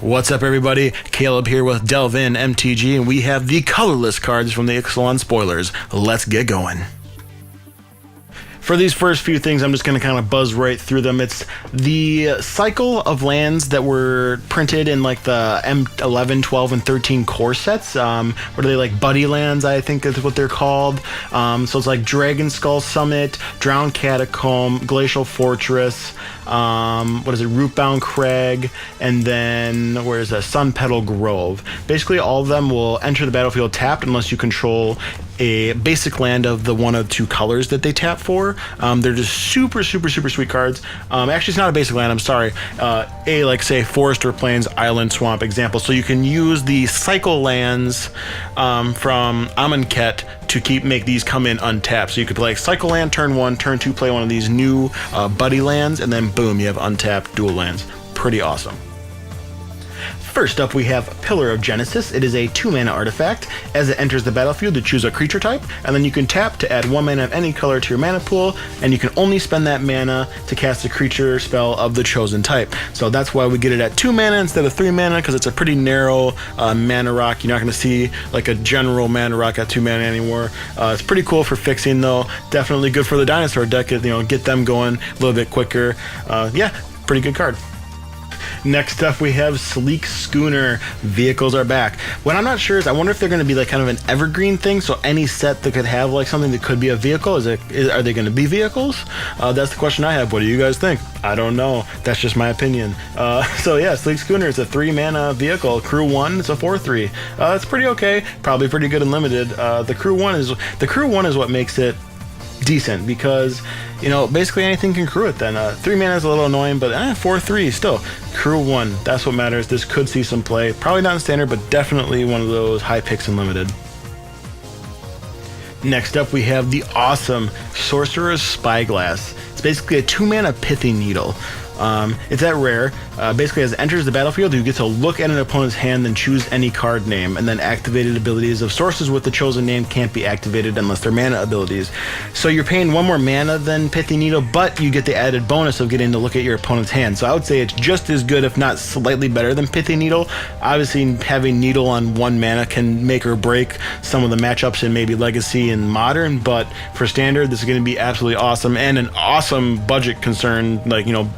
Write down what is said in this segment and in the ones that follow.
What's up, everybody? Caleb here with Delve In MTG, and we have the colorless cards from the Ixalan spoilers. Let's get going. For these first few things, I'm just going to kind of buzz right through them. It's the cycle of lands that were printed in like the M11, 12, and 13 core sets. What are they, like buddy lands, I think is what they're called. So it's like Dragon Skull Summit, Drowned Catacomb, Glacial Fortress, what is it, Rootbound Crag, and then where is that, Sun Petal Grove. Basically all of them will enter the battlefield tapped unless you control a basic land of the one of two colors that they tap for. They're just super sweet cards. Actually, it's not a basic land, I'm sorry. Like say Forest or Plains, Island, Swamp example. So you can use the cycle lands from Amonkhet to make these come in untapped. So you could play cycle land turn 1, turn 2 play one of these new buddy lands, and then boom, you have untapped dual lands. Pretty awesome. First up, we have Pillar of Genesis. It is a 2-mana artifact. As it enters the battlefield, you choose a creature type, and then you can tap to add 1 mana of any color to your mana pool, and you can only spend that mana to cast a creature spell of the chosen type. So that's why we get it at 2 mana instead of 3 mana, because it's a pretty narrow mana rock. You're not going to see like a general mana rock at 2 mana anymore. It's pretty cool for fixing, though. Definitely good for the dinosaur deck, get them going a little bit quicker. Yeah, pretty good card. Next up, we have Sleek Schooner. Vehicles are back. What I'm not sure is, I wonder if they're going to be like kind of an evergreen thing, so any set that could have like something that could be a vehicle, are they going to be vehicles? That's the question I have. What do you guys think? I don't know. That's just my opinion. So yeah, Sleek Schooner is a 3-mana vehicle. Crew 1, it's a 4/3. That's pretty okay. Probably pretty good and limited. The Crew 1 is what makes it decent, because basically anything can crew it. Then 3 mana is a little annoying, but 4/3 still. Crew 1, that's what matters. This could see some play, probably not in standard, but definitely one of those high picks in limited. Next up, we have the awesome Sorcerer's Spyglass. It's basically a 2-mana Pithy Needle. It's at rare. Basically, as it enters the battlefield, you get to look at an opponent's hand, then choose any card name, and then activated abilities of sources with the chosen name can't be activated unless they're mana abilities. So you're paying 1 more mana than Pithy Needle, but you get the added bonus of getting to look at your opponent's hand. So I would say it's just as good, if not slightly better than Pithy Needle. Obviously, having Needle on 1 mana can make or break some of the matchups in maybe Legacy and Modern, but for Standard, this is going to be absolutely awesome, and an awesome budget concern,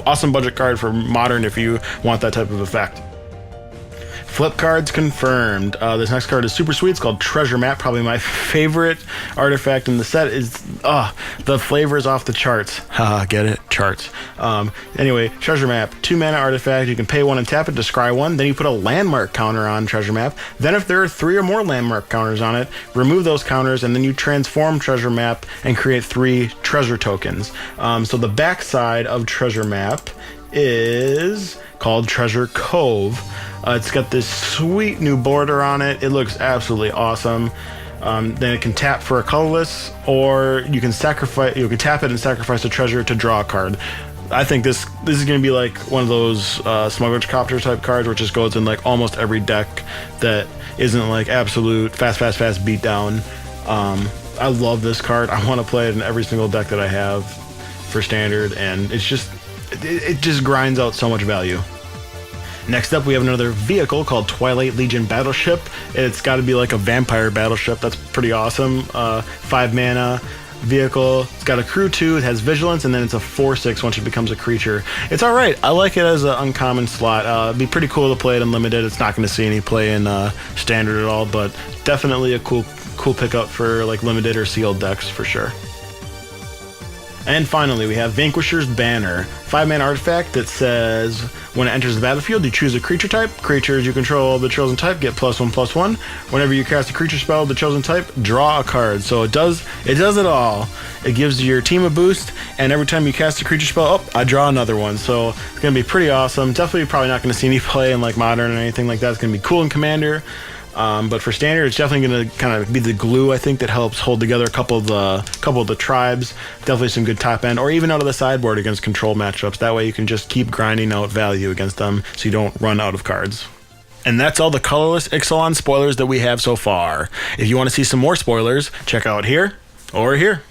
awesome budget card for Modern if you want that type of effect. Flip cards confirmed. This next card is super sweet. It's called Treasure Map. Probably my favorite artifact in the set. Is the flavor is off the charts. Haha, get it? Charts. Anyway, Treasure Map, 2-mana artifact. You can pay 1 and tap it to scry 1. Then you put a landmark counter on Treasure Map. Then if there are 3 or more landmark counters on it, remove those counters, and then you transform Treasure Map and create 3 treasure tokens. So the backside of Treasure Map is called Treasure Cove. It's got this sweet new border on it. It looks absolutely awesome. Then it can tap for a colorless, or you can tap it and sacrifice a treasure to draw a card. I think this is going to be like one of those Smuggler's Copter type cards, where it just goes in like almost every deck that isn't like absolute fast beatdown. I love this card. I want to play it in every single deck that I have for Standard, and it just grinds out so much value. Next up, we have another vehicle called Twilight Legion Battleship. It's got to be like a vampire battleship. That's pretty awesome. 5-mana vehicle. It's got a crew 2. It has vigilance, and then it's a 4/6 once it becomes a creature. It's all right. I like it as an uncommon slot. It'd be pretty cool to play it in limited. It's not going to see any play in standard at all, but definitely a cool pickup for like limited or sealed decks for sure. And finally, we have Vanquisher's Banner, 5-mana artifact that says when it enters the battlefield, you choose a creature type. Creatures you control of the chosen type get +1/+1. Whenever you cast a creature spell of the chosen type, draw a card. So it does it all. It gives your team a boost, and every time you cast a creature spell, I draw another one. So it's going to be pretty awesome. Definitely probably not going to see any play in like Modern or anything like that. It's going to be cool in Commander. But for Standard, it's definitely going to kind of be the glue, I think, that helps hold together a couple of the tribes. Definitely some good top end, or even out of the sideboard against control matchups. That way you can just keep grinding out value against them, so you don't run out of cards. And that's all the colorless Ixalan spoilers that we have so far. If you want to see some more spoilers, check out here or here.